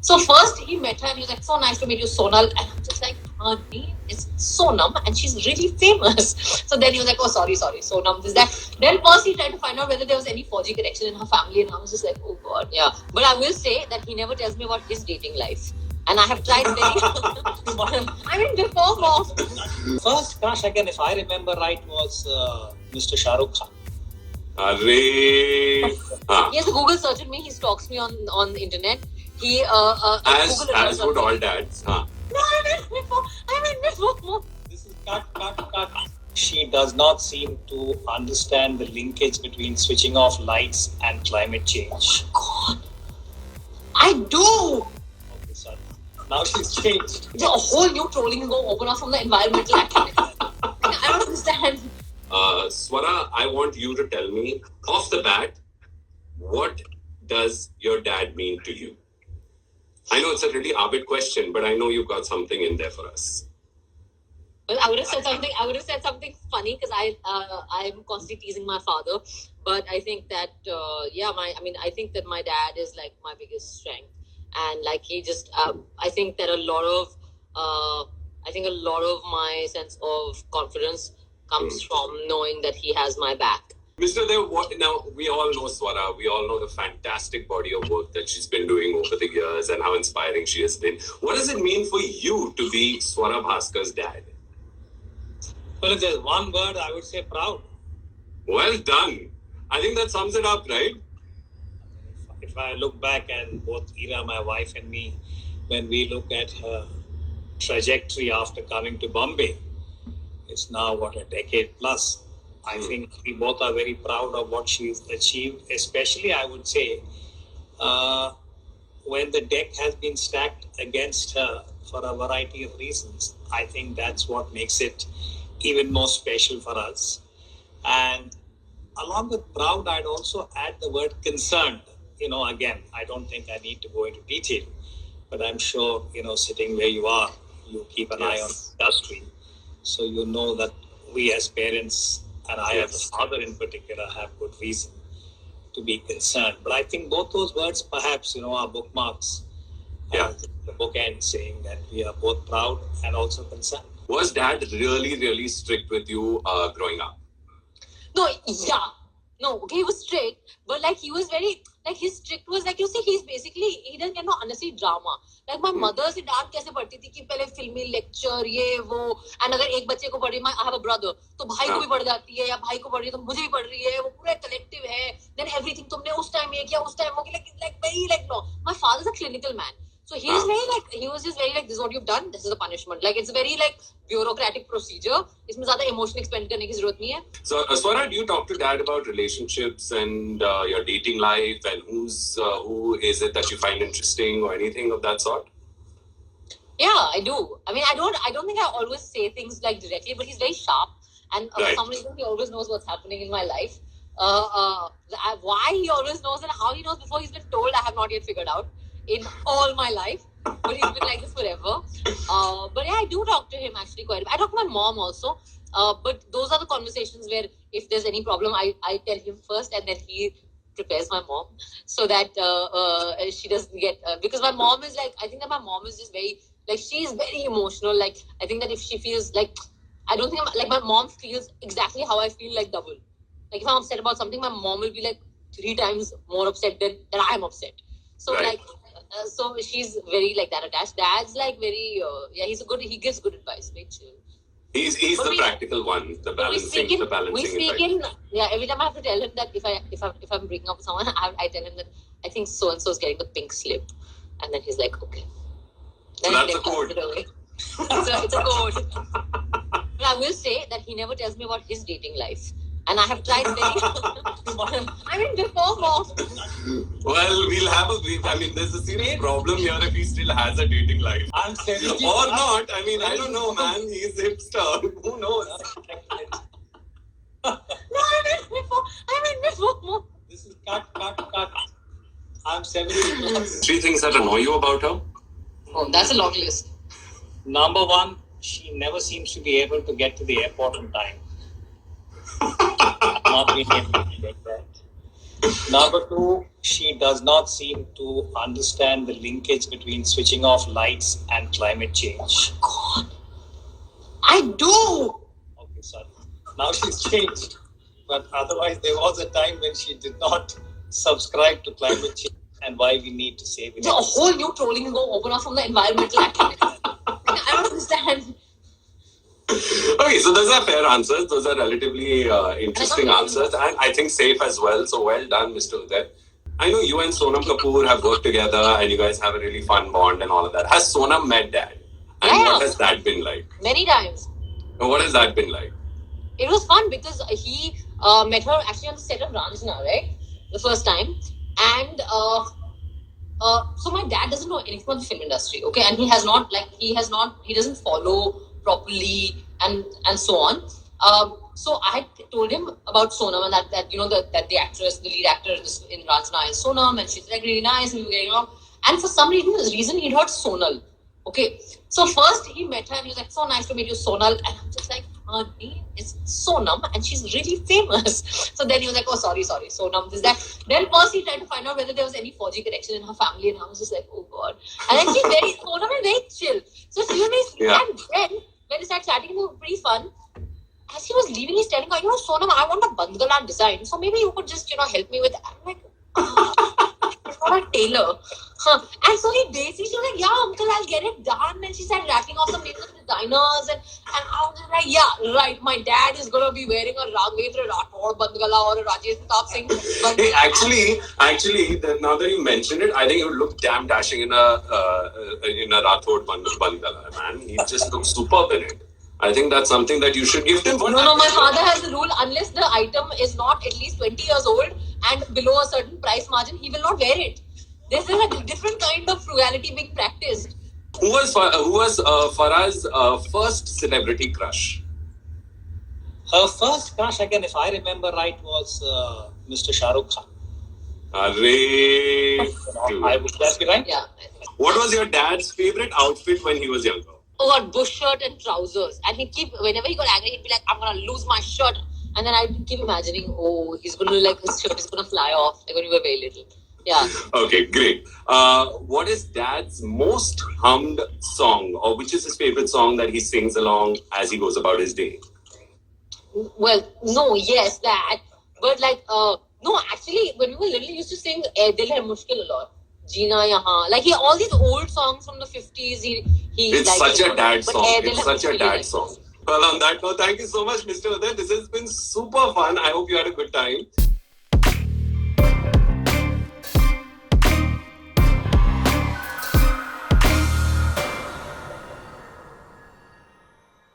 So first he met her and he was like, so nice to meet you, Sonal. And I'm just like, her name is Sonam and she's really famous. So then he was like, oh, sorry, Sonam, this, that. Then first he tried to find out whether there was any 4G connection in her family. And I was just like, oh God, yeah. But I will say that he never tells me about his dating life. And I have tried very... I mean, before more. First crush, again, if I remember right, was Mr. Shah Rukh Khan. He has a Google search with me. He stalks me on the internet. He as would all dads. No, I mean before. This is cut. She does not seem to understand the linkage between switching off lights and climate change. God, I do. Okay, sorry. Now she's changed. It's a whole new trolling go open up from the environmental activists. I don't understand. Swara, I want you to tell me off the bat, what does your dad mean to you? I know it's a really avid question, but I know you've got something in there for us. Well, I would have said something funny because I'm constantly teasing my father, but I think that I think that my dad is like my biggest strength, and like he just I think that a lot of my sense of confidence comes from knowing that he has my back. Mr. Dev, now we all know Swara. We all know the fantastic body of work that she's been doing over the years and how inspiring she has been. What does it mean for you to be Swara Bhaskar's dad? Well, if there's one word, I would say proud. Well done. I think that sums it up, right? If I look back and both Ira, my wife, and me, when we look at her trajectory after coming to Bombay, it's now, a decade plus. I think we both are very proud of what she's achieved, especially, I would say, when the deck has been stacked against her for a variety of reasons. I think that's what makes it even more special for us. And along with proud, I'd also add the word concerned. Again, I don't think I need to go into detail, but I'm sure, sitting where you are, you keep an eye on the industry. So you know that we as parents, and I as a father in particular, have good reason to be concerned. But I think both those words perhaps, are bookmarks. The bookend saying that we are both proud and also concerned. Was dad really, really strict with you growing up? No, he was strict, but like he was very, like his strict was like, you see, he doesn't get no unnecessary drama. Like my mother से डांट कैसे पड़ती थी कि पहले फिल्मी lecture ये वो, and अगर एक बच्चे को पढ़ रही, I have a brother, तो भाई को भी पढ़ जाती है या भाई को पढ़ रही है तो मुझे भी पढ़ रही है, वो पूरा collective है, then everything तुमने उस time ये किया उस time वो किया, like very like no. My father's a clinical man. So he was just very like, this is what you've done, this is the punishment. Like it's very like bureaucratic procedure. इसमें ज़्यादा emotion expend करने की ज़रूरत नहीं है. So Swara, do you talk to dad about relationships and your dating life and who is it that you find interesting or anything of that sort? Yeah, I do. I mean, I don't think I always say things like directly, but he's very sharp, and for some reason he always knows what's happening in my life. Why he always knows and how he knows before he's been told, I have not yet figured out in all my life. But he's been like this forever. But yeah, I do talk to him actually quite a bit. I talk to my mom also. But those are the conversations where if there's any problem, I tell him first and then he prepares my mom so that she doesn't get... because my mom is like... I think that my mom is just very... Like, she's very emotional. Like, I think that if she feels like... I don't think... Like, my mom feels exactly how I feel, like double. Like, if I'm upset about something, my mom will be like 3 times more upset than I am upset. So, like... so she's very like that attached. Dad's like very... he gives good advice. Very chill. He's the practical one, the balancing. Every time I have to tell him that if I'm breaking up with someone, I tell him that I think so and so is getting the pink slip, and then he's like, okay. Then so that's a code. It's a code. But I will say that he never tells me about his dating life. And I have tried very... I mean, before more. Well, there's a serious problem here if he still has a dating life. I'm 70. Or not. I mean, I don't know, man. He's hipster. Who knows? No, I mean before more. This is cut. I'm 70. 3 things that annoy you about her? Oh, that's a long list. Number 1, she never seems to be able to get to the airport on time. Not being able to get that. Number two, she does not seem to understand the linkage between switching off lights and climate change. God, I do. Okay, sorry. Now she's changed. But otherwise, there was a time when she did not subscribe to climate change and why we need to save it. The whole new trolling is going to open up from the environmental activists. I don't understand. Okay, so those are fair answers. Those are relatively interesting answers, and I think safe as well. So well done, Mr. Uday. I know you and Sonam Kapoor have worked together, and you guys have a really fun bond and all of that. Has Sonam met Dad? And Yeah. what has that been like? Many times. And what has that been like? It was fun because he met her actually on the set of Ranjana, right? The first time. And so my dad doesn't know anything about the film industry, okay? And he doesn't follow properly and so on. So I told him about Sonam and that the actress, the lead actor in Ranjana is Sonam, and she's like really nice, and we were getting along. And for some reason he'd heard Sonal. Okay, so first he met her and he was like, "So nice to meet you, Sonal." And I'm just like, "Her name is Sonam and she's really famous." So then he was like, "Oh, sorry, Sonam, this, that." Then first he tried to find out whether there was any Fauji connection in her family, and I was just like, "Oh God." And then Sonam is very chill. So she was very sweet. Yeah. And then when we started chatting, it was pretty fun. As he was leaving, he's telling her, "Sonam, I want a bandgala design. So maybe you could just, help me with that." I'm like, "It's not a tailor." And so she was like, "Yeah, uncle, I'll get it done." And she started rattling off some names of designers. And I was like, "Yeah, right. My dad is going to be wearing a Raghavendra Rathod bandgala or a Rajesh Pratap Singh bandgala." Hey, actually, now that you mentioned it, I think you would look damn dashing in a Rathod bandgala, man. He just looks superb in it. I think that's something that you should gift him. No, my father has the rule, unless the item is not at least 20 years old and below a certain price margin, he will not wear it. This is a different kind of frugality being practiced. Who was Farah's first celebrity crush? Her first crush, again, if I remember right, was Mr. Shah Rukh Khan. Would that be right? Yeah. What was your dad's favorite outfit when he was younger? Oh God, bush shirt and trousers. And whenever he got angry, he'd be like, "I'm going to lose my shirt." And then I'd keep imagining, he's going to, his shirt is going to fly off. Like when we were very little. Yeah. Okay, great. What is Dad's most hummed song, or which is his favorite song that he sings along as he goes about his day? Well, no, yes, that. But no, actually, when we were little, he used to sing "Eh Dil Hai Mushkil" a lot. Jeena Yahan. Like all these old songs from the 50s. It's such a dad song. It's such a dad like song. Well, on that note, thank you so much, Mr. Uday. This has been super fun. I hope you had a good time.